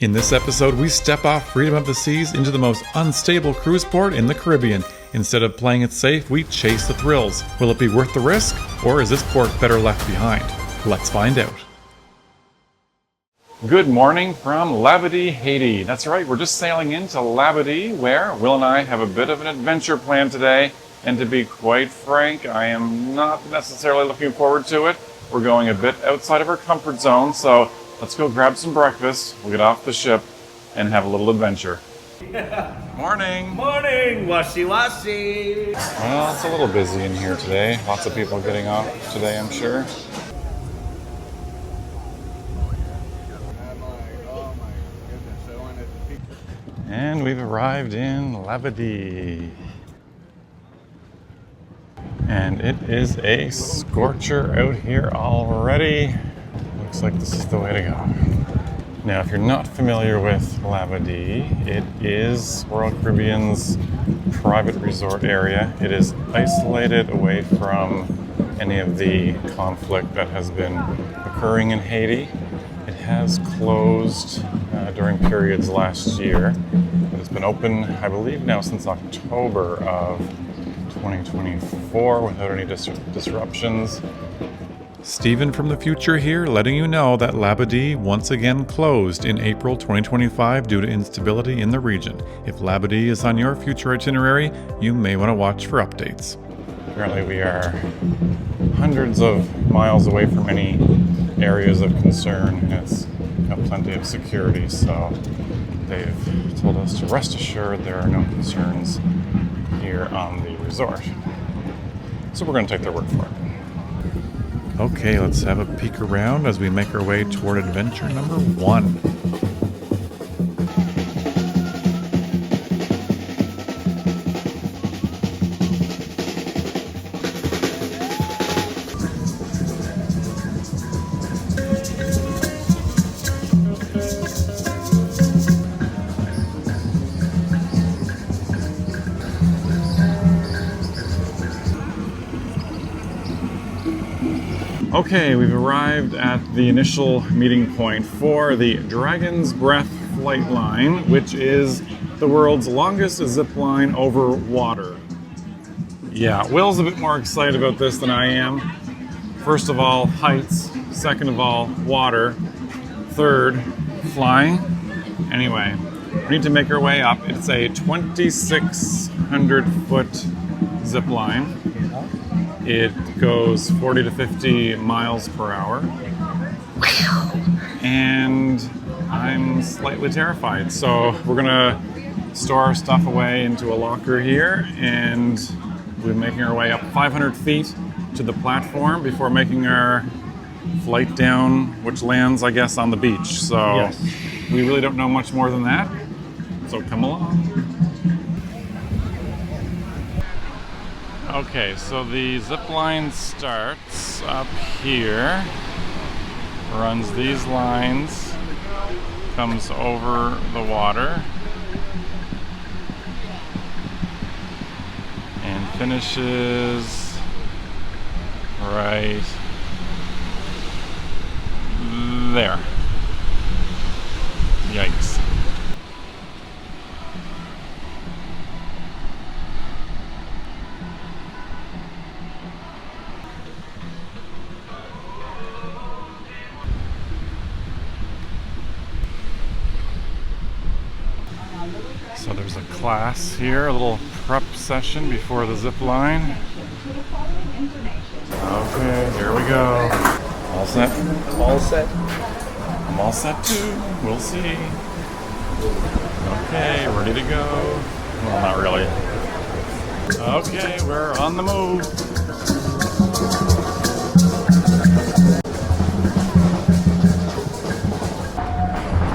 In this episode, we step off freedom of the seas into the most unstable cruise port in the Caribbean. Instead of playing it safe, we chase the thrills. Will it be worth the risk, or is this port better left behind? Let's find out. Good morning from Labadee, Haiti. That's right, we're just sailing into Labadee, where Will and I have a bit of an adventure planned today. And to be quite frank, I am not necessarily looking forward to it. We're going a bit outside of our comfort zone, so let's go grab some breakfast, we'll get off the ship, and have a little adventure. Morning! Morning! Washi washi! Well, it's a little busy in here today. Lots of people getting off today, I'm sure. And we've arrived in Labadee. And it is a scorcher out here already. Looks like this is the way to go. Now, if you're not familiar with Labadee, it is Royal Caribbean's private resort area. It is isolated away from any of the conflict that has been occurring in Haiti. It has closed during periods last year, but it's been open, I believe, now since October of 2024 without any disruptions. Stephen from the future here, letting you know that Labadee once again closed in April 2025 due to instability in the region. If Labadee is on your future itinerary, you may want to watch for updates. Apparently we are hundreds of miles away from any areas of concern, and it's got plenty of security, so they've told us to rest assured there are no concerns here on the resort. So we're going to take their word for it. Okay, let's have a peek around as we make our way toward adventure number 1. Okay, we've arrived at the initial meeting point for the Dragon's Breath flight line, which is the world's longest zip line over water. Yeah, Will's a bit more excited about this than I am. First of all, heights. Second of all, water. Third, flying. Anyway, we need to make our way up. It's a 2,600 foot zip line. It goes 40 to 50 miles per hour. And I'm slightly terrified. So we're gonna store our stuff away into a locker here, and we're making our way up 500 feet to the platform before making our flight down, which lands, I guess, on the beach. So yes. We really don't know much more than that. So come along. Okay, so the zip line starts up here, runs these lines, comes over the water, and finishes right there. Yikes. So there's a class here, a little prep session before the zip line. Okay, here we go. All set? All set. I'm all set too. We'll see. Okay, ready to go. Well, not really. Okay, we're on the move.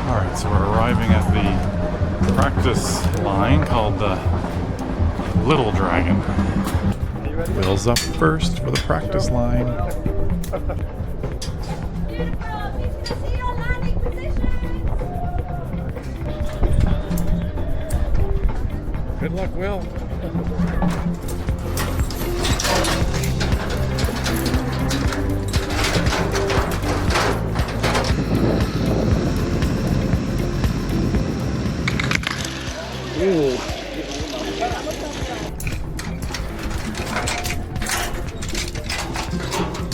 Alright, so we're arriving at the practice line called the Little Dragon. Will's up first for the practice line. Good luck, Will. Ooh.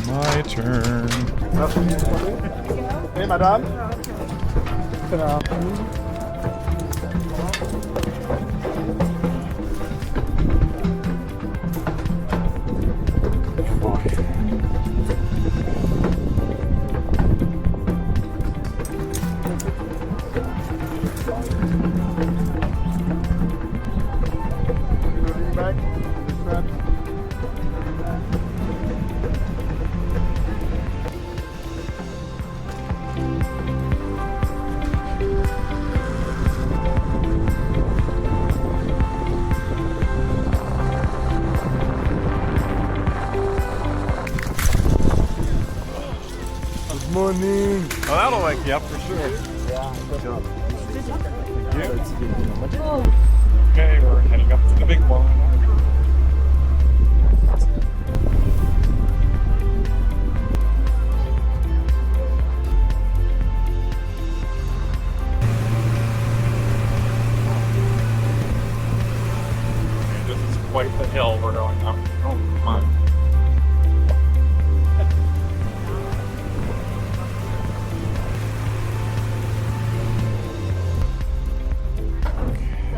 My turn. Hey, madame. Morning. Oh, that'll wake you up for sure. Okay, we're heading up to the big one. This is quite the hill we're going up. Oh my.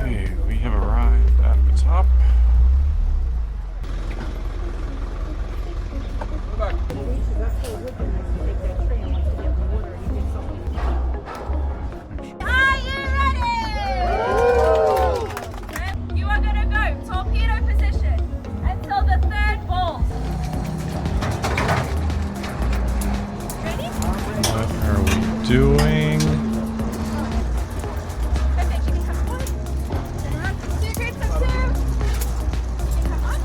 Okay, we have arrived at the top. Are you ready? You are going to go torpedo position until the third ball. Ready? What are we doing? Perfect. You can come forward. Turn around. 2 groups of 2. You can come on.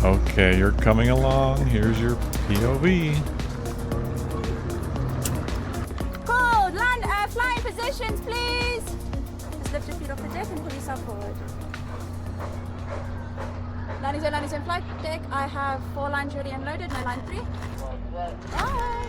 Okay, you're coming along. Here's your POV. Cool. Land, flying positions, please. Just lift your feet off the deck and pull yourself forward. Landing zone, flight deck. I have 4 lines ready and loaded. No line 3. Bye.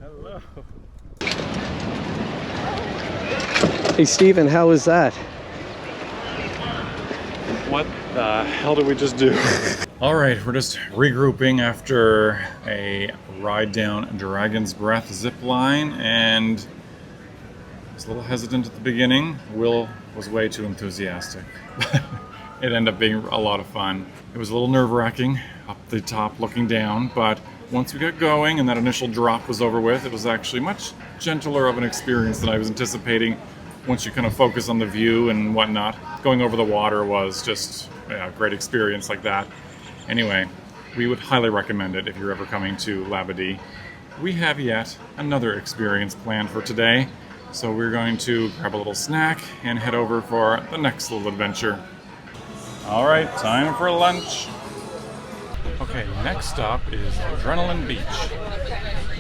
Hello. Hey, Steven, how was that? What the hell did we just do? All right, we're just regrouping after a ride down Dragon's Breath zipline, and I was a little hesitant at the beginning. Will was way too enthusiastic. It ended up being a lot of fun. It was a little nerve-wracking up the top looking down, but once we got going and that initial drop was over with, it was actually much gentler of an experience than I was anticipating. Once you kind of focus on the view and whatnot, going over the water was just a great experience like that. Anyway, we would highly recommend it if you're ever coming to Labadee. We have yet another experience planned for today, so we're going to grab a little snack and head over for the next little adventure. All right, time for lunch. Okay, next stop is Adrenaline Beach.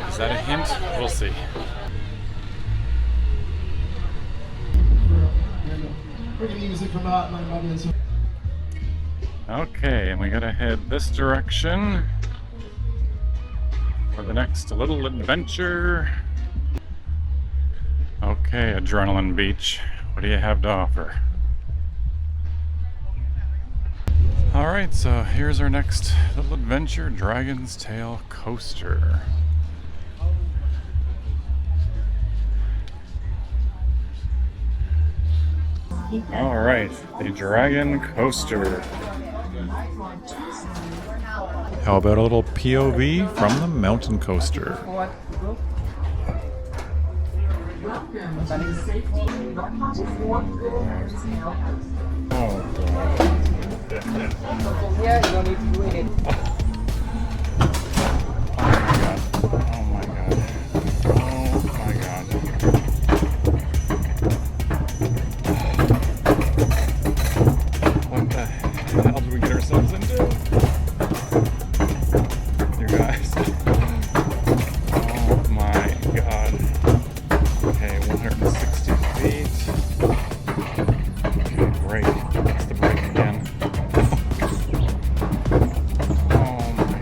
Is that a hint? We'll see. Okay, and we gotta head this direction for the next little adventure. Okay, Adrenaline Beach, what do you have to offer? All right, so here's our next little adventure, Dragon's Tail Coaster. All right, the Dragon Coaster. How about a little POV from the mountain coaster? Oh, Yeah, you don't need to do it. oh my god. Oh my god. What the hell did we get ourselves into? You guys. Oh my god. Okay, 160 feet. Okay, brake. That's the brake again. Oh my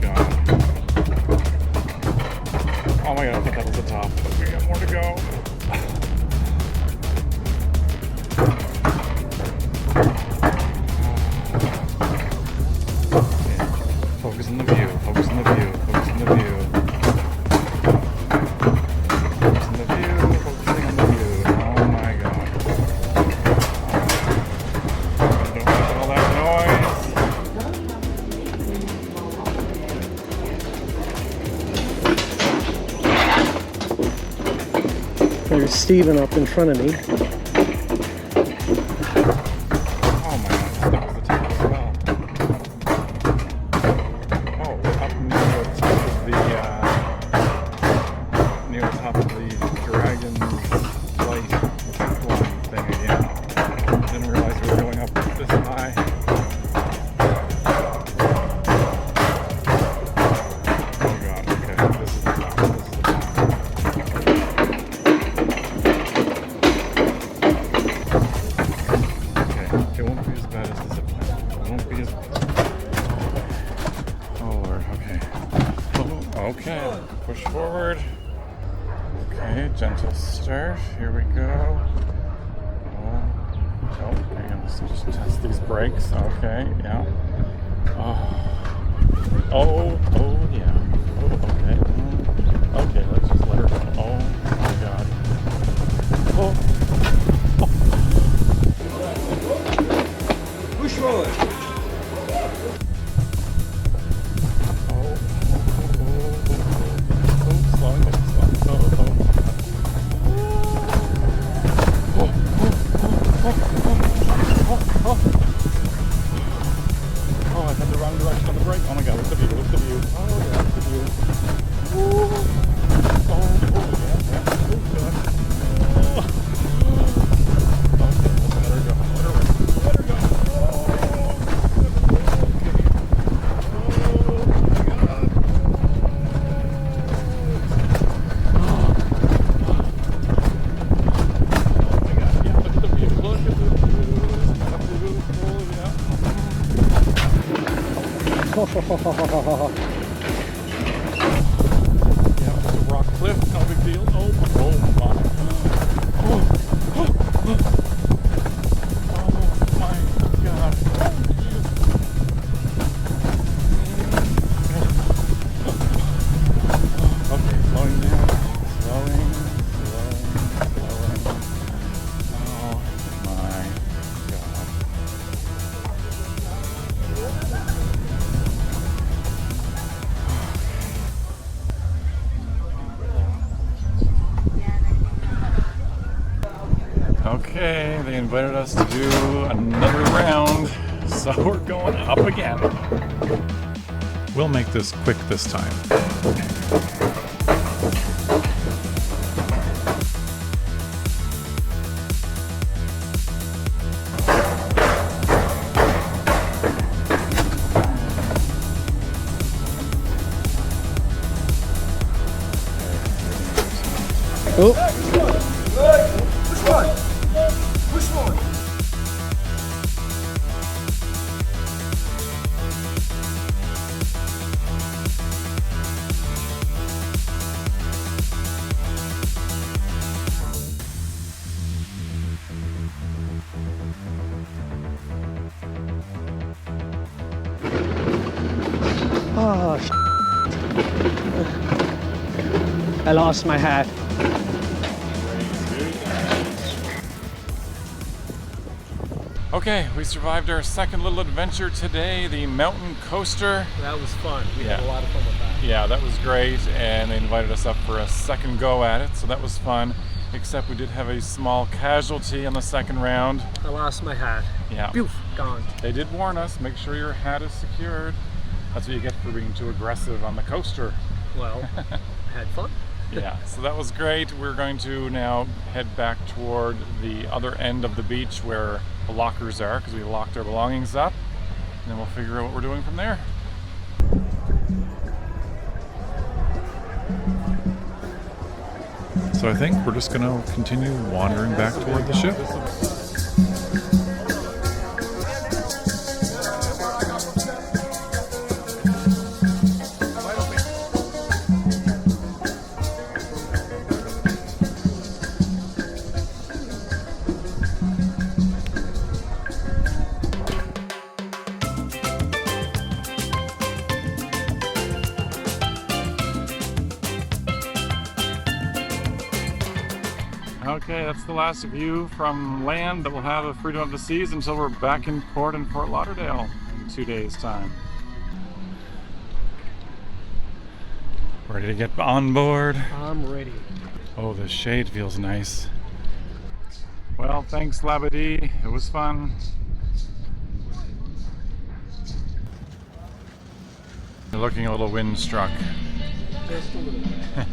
god. Oh my god, I thought that was the top, but we got more to go. Focus on the view, focus on the view, focus on the view. Focus on the view, focusing on the view. Oh my god. Don't make all that noise. There's Steven up in front of me. Oh my god, that was the top as well. Oh, up near the top of the dragon's light zipline thing again. Didn't realize we were going up this high. Oh god, okay, this is the top, this is the top. Okay, it won't be as bad as the zipline. It won't be as Oh lord, okay. Oh, okay, push forward. Okay, gentle start. Here we go. Oh, okay, let's just test these brakes. Okay, yeah. Oh, yeah. Oh, okay. Okay, let's just let her go. Oh my god. Oh. Push forward. Oh, I had the wrong direction on the brake. Oh my god, look at the view, look at the view. Oh yeah, look at the view. Oh, yeah. Oh god. Okay, let's let her go. Let her go. Yeah, it's a rock cliff, no big deal. Oh my. Oh my god. Okay, slowing down. Slowing. Oh my god. Okay, they invited us to do another round, so we're going up again. We'll make this quick this time. Oh, Push one. Push one. Oh, I lost my hat. Okay, we survived our second little adventure today, the mountain coaster. That was fun. We Yeah. had a lot of fun with that. Yeah, that was great, and they invited us up for a second go at it, so that was fun. Except we did have a small casualty on the second round. I lost my hat. Yeah. Phew, gone. They did warn us, make sure your hat is secured. That's what you get for being too aggressive on the coaster. Well, I had fun. Yeah, so that was great. We're going to now head back toward the other end of the beach where the lockers are, because we locked our belongings up, and then we'll figure out what we're doing from there. So I think we're just going to continue wandering back toward the ship. Okay, that's the last view from land that we'll have of Freedom of the Seas until we're back in port in Fort Lauderdale in 2 days' time. Ready to get on board? I'm ready. Oh, the shade feels nice. Well, thanks Labadee, it was fun. You're looking a little windstruck. Just a little bit.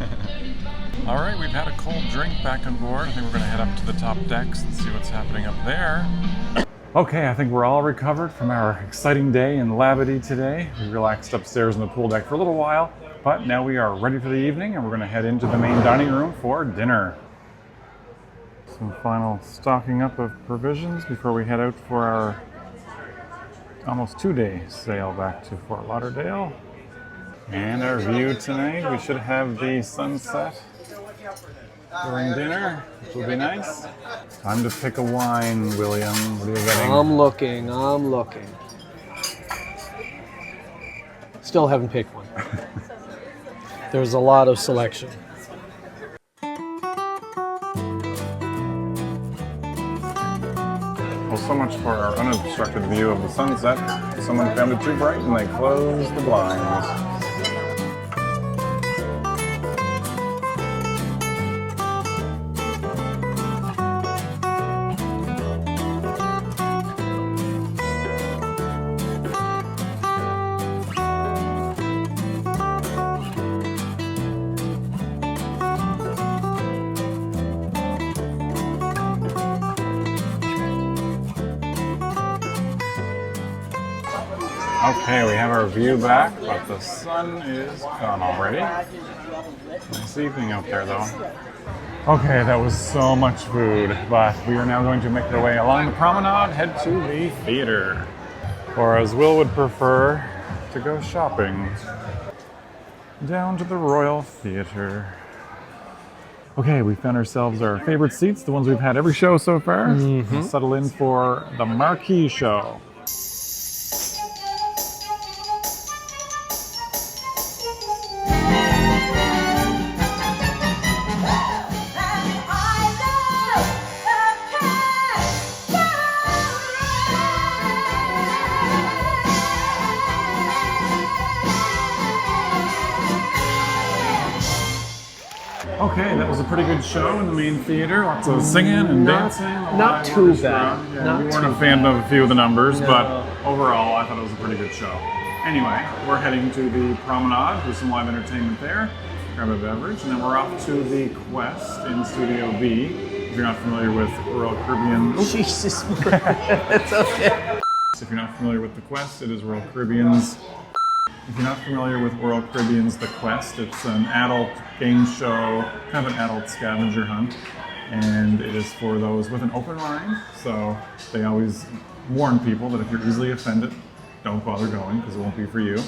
All right, we've had a cold drink back on board. I think we're gonna head up to the top decks and see what's happening up there. Okay, I think we're all recovered from our exciting day in Labadee today. We relaxed upstairs on the pool deck for a little while, but now we are ready for the evening and we're gonna head into the main dining room for dinner. Some final stocking up of provisions before we head out for our almost 2-day sail back to Fort Lauderdale. And our view tonight, we should have the sunset during dinner, which will be nice. Time to pick a wine, William. What are you getting? I'm looking. Still haven't picked one. There's a lot of selection. Well, so much for our unobstructed view of the sunset. Someone found it too bright and they closed the blinds. Okay, we have our view back, but the sun is gone already. Nice evening out there, though. Okay, that was so much food, but we are now going to make our way along the promenade, head to the theater. Or as Will would prefer, to go shopping. Down to the Royal Theater. Okay, we found ourselves our favorite seats, the ones we've had every show so far. We'll settle in for the marquee show. Okay, that was a pretty good show in the main theater. Lots of singing and dancing. Not too bad. Yeah, Not we weren't too a fan of a few of the numbers, No. but overall, I thought it was a pretty good show. Anyway, we're heading to the promenade. There's some live entertainment there. Grab a beverage, and then we're off to the Quest in Studio B. If you're not familiar with Royal Caribbean, Jesus, that's okay. if you're not familiar with the Quest, it is Royal Caribbean's. If you're not familiar with Royal Caribbean's The Quest, it's an adult game show, kind of an adult scavenger hunt, and it is for those with an open mind. So they always warn people that if you're easily offended, don't bother going because it won't be for you.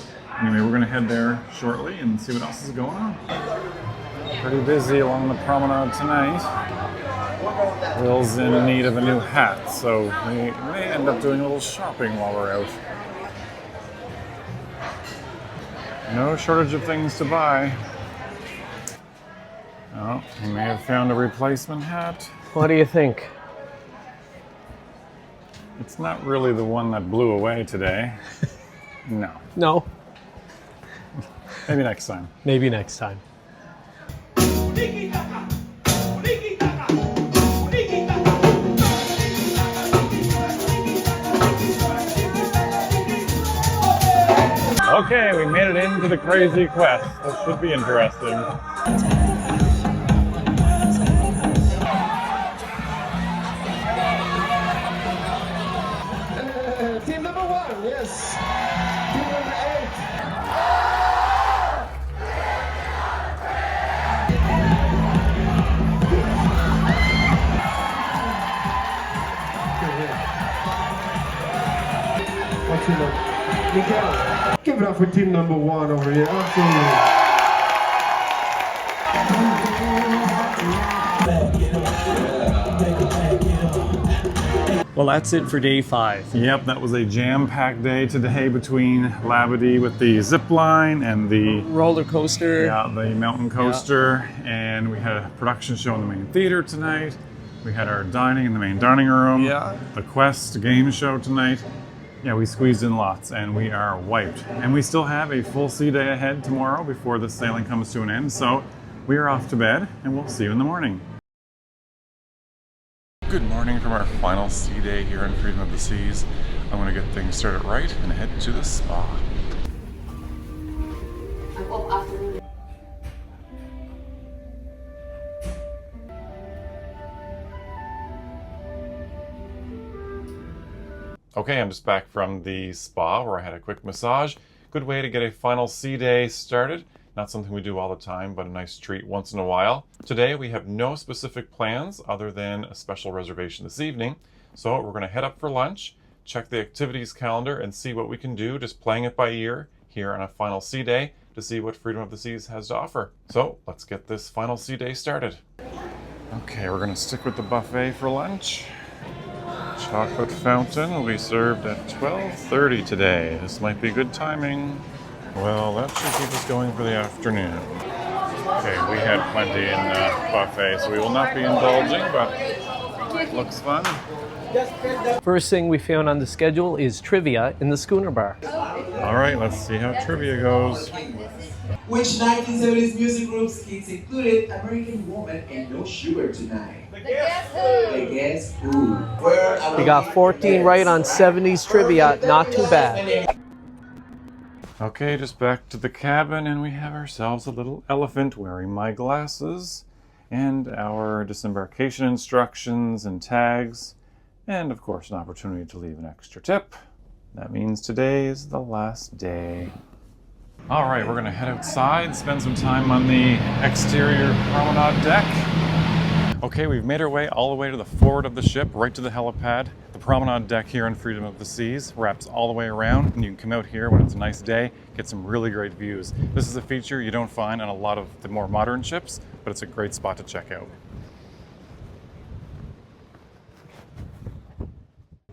Anyway, we're going to head there shortly and see what else is going on. Pretty busy along the promenade tonight. Will's in need of a new hat, so we may end up doing a little shopping while we're out. No shortage of things to buy. Oh, he may have found a replacement hat. What do you think? It's not really the one that blew away today. No. No. Maybe next time. Maybe next time. Okay, we made it into the crazy quest. This should be interesting. Team number 1, yes. Team number 8. What's your name? Miguel. Give it up for team number 1 over here. Absolutely. Well, that's it for day 5. Yep, that was a jam-packed day today between Labadee with the Zipline and the Roller coaster. the mountain coaster, and we had a production show in the main theater tonight. We had our dining in the main dining room. Yeah. The Quest game show tonight. Yeah, we squeezed in lots and we are wiped. And we still have a full sea day ahead tomorrow before the sailing comes to an end. So we are off to bed and we'll see you in the morning. Good morning from our final sea day here in Freedom of the Seas. I'm going to get things started right and head to the spa. Okay, I'm just back from the spa where I had a quick massage. Good way to get a final sea day started. Not something we do all the time, but a nice treat once in a while. Today we have no specific plans other than a special reservation this evening. So we're going to head up for lunch, check the activities calendar, and see what we can do, just playing it by ear here on a final sea day to see what Freedom of the Seas has to offer. So let's get this final sea day started. Okay, we're going to stick with the buffet for lunch. Chocolate fountain will be served at 12:30 today. This might be good timing. Well, that should keep us going for the afternoon. Okay, we had plenty in the buffet, so we will not be indulging, but looks fun. First thing we found on the schedule is trivia in the schooner bar. All right, let's see how trivia goes. Which 1970s music group skits included American Woman and No Sugar Tonight? The Guess Who? We got 14 right on 70s trivia, not too bad. Okay, just back to the cabin, and we have ourselves a little elephant wearing my glasses, and our disembarkation instructions and tags, and of course an opportunity to leave an extra tip. That means today is the last day. All right, we're gonna head outside, spend some time on the exterior promenade deck. Okay, we've made our way all the way to the forward of the ship, right to the helipad. The promenade deck here in Freedom of the Seas wraps all the way around, and you can come out here when it's a nice day, get some really great views. This is a feature you don't find on a lot of the more modern ships, but it's a great spot to check out.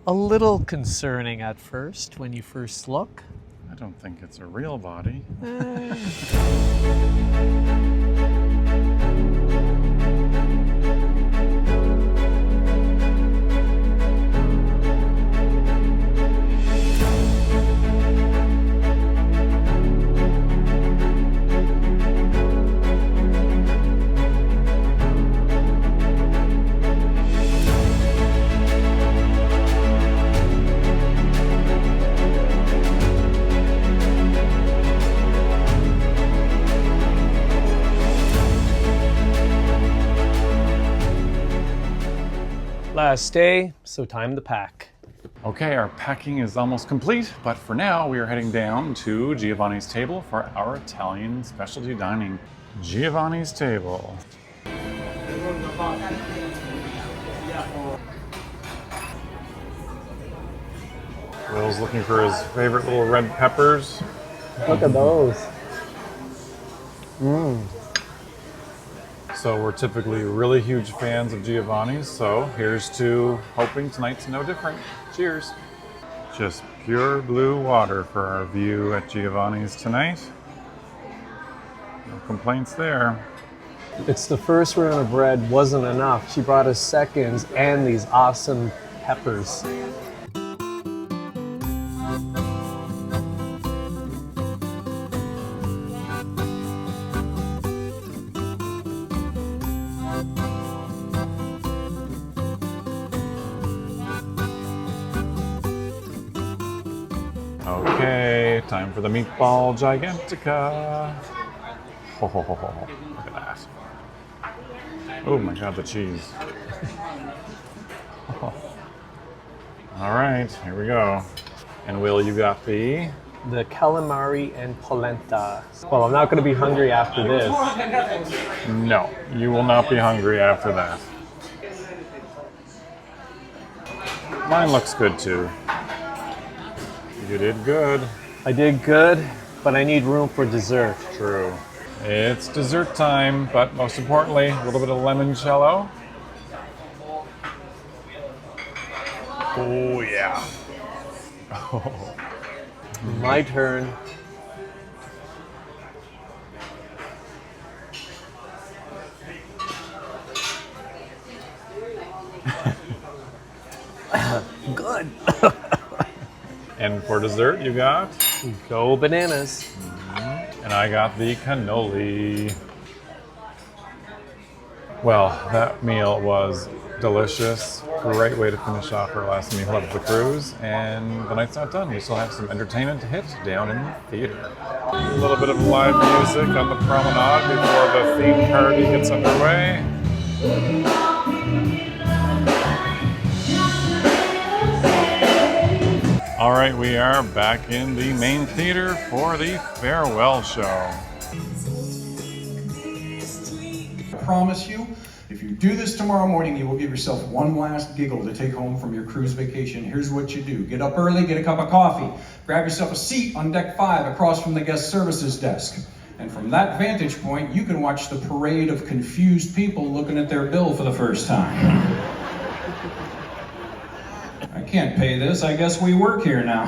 A little concerning at first when you first look. I don't think it's a real body. Last day, so time to pack. Okay, our packing is almost complete, but for now we are heading down to Giovanni's table for our Italian specialty dining. Giovanni's table. Will's looking for his favorite little red peppers. Look at those. So we're typically really huge fans of Giovanni's, so here's to hoping tonight's no different. Cheers. Just pure blue water for our view at Giovanni's tonight. No complaints there. It's the first round of bread wasn't enough. She brought us seconds and these awesome peppers. Okay, time for the meatball gigantica. Ho, ho, ho, ho, ho. Look at that. Oh my god, the cheese. All right, here we go. And Will, you got the calamari and polenta. Well, I'm not going to be hungry after this. No, you will not be hungry after that. Mine looks good too. You did good. I did good, but I need room for dessert. True. It's dessert time, but most importantly, a little bit of limoncello. Oh yeah. Oh. My turn. Good. And for dessert, you got? Go bananas. And I got the cannoli. Well, that meal was delicious. Great way to finish off our last meal of the cruise. And the night's not done. We still have some entertainment to hit down in the theater. A little bit of live music on the promenade before the theme party gets underway. All right, we are back in the main theater for the farewell show. I promise you, if you do this tomorrow morning, you will give yourself one last giggle to take home from your cruise vacation. Here's what you do. Get up early, get a cup of coffee, grab yourself a seat on deck 5 across from the guest services desk. And from that vantage point, you can watch the parade of confused people looking at their bill for the first time. I can't pay this. I guess we work here now.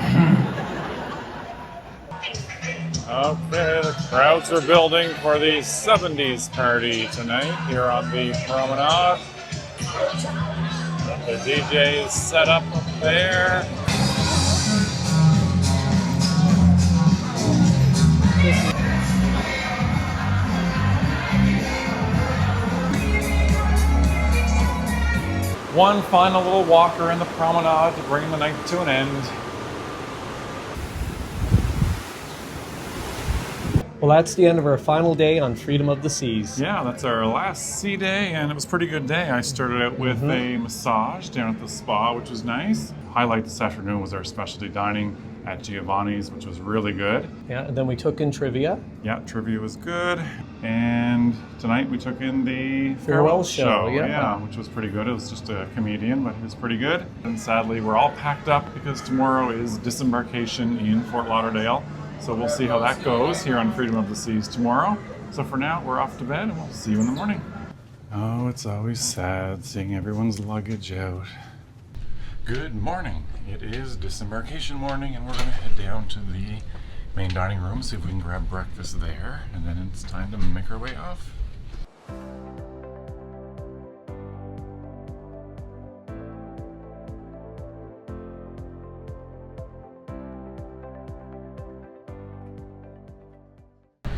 Okay, the crowds are building for the 70s party tonight here on the promenade. The DJ is set up there. One final little walker in the promenade to bring the night to an end. Well, that's the end of our final day on Freedom of the Seas. Yeah, that's our last sea day, and it was a pretty good day. I started out with a massage down at the spa, which was nice. Highlight this afternoon was our specialty dining at Giovanni's, which was really good. Yeah, and then we took in trivia. Yeah, trivia was good. And tonight we took in the Farewell show, yeah. Which was pretty good. It was just a comedian, but it was pretty good. And sadly, we're all packed up because tomorrow is Disembarkation in Fort Lauderdale. So we'll see how that goes here on Freedom of the Seas tomorrow. So for now, we're off to bed and we'll see you in the morning. Oh, it's always sad seeing everyone's luggage out. Good morning. It is Disembarkation morning and we're gonna head down to the main dining room, see if we can grab breakfast there, and then it's time to make our way off.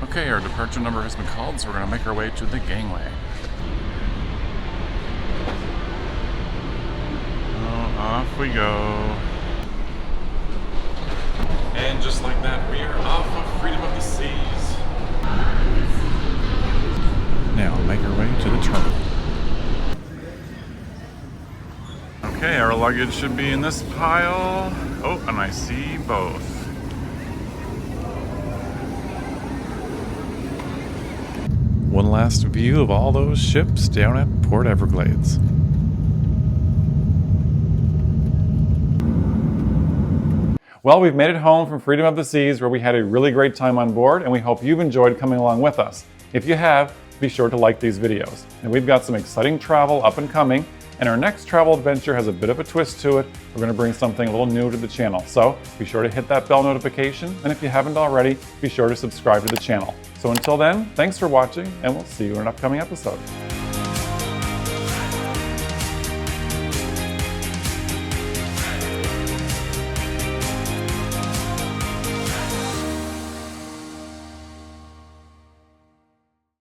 Okay, our departure number has been called, so we're going to make our way to the gangway. Oh, off we go. And just like that, we are off of Freedom of the Seas. Now, make our way to the terminal. Okay, our luggage should be in this pile. Oh, and I see both. One last view of all those ships down at Port Everglades. Well, we've made it home from Freedom of the Seas, where we had a really great time on board, and we hope you've enjoyed coming along with us. If you have, be sure to like these videos. And we've got some exciting travel up and coming, And our next travel adventure has a bit of a twist to it. We're gonna bring something a little new to the channel. So be sure to hit that bell notification. And if you haven't already, be sure to subscribe to the channel. So until then, thanks for watching, and we'll see you in an upcoming episode.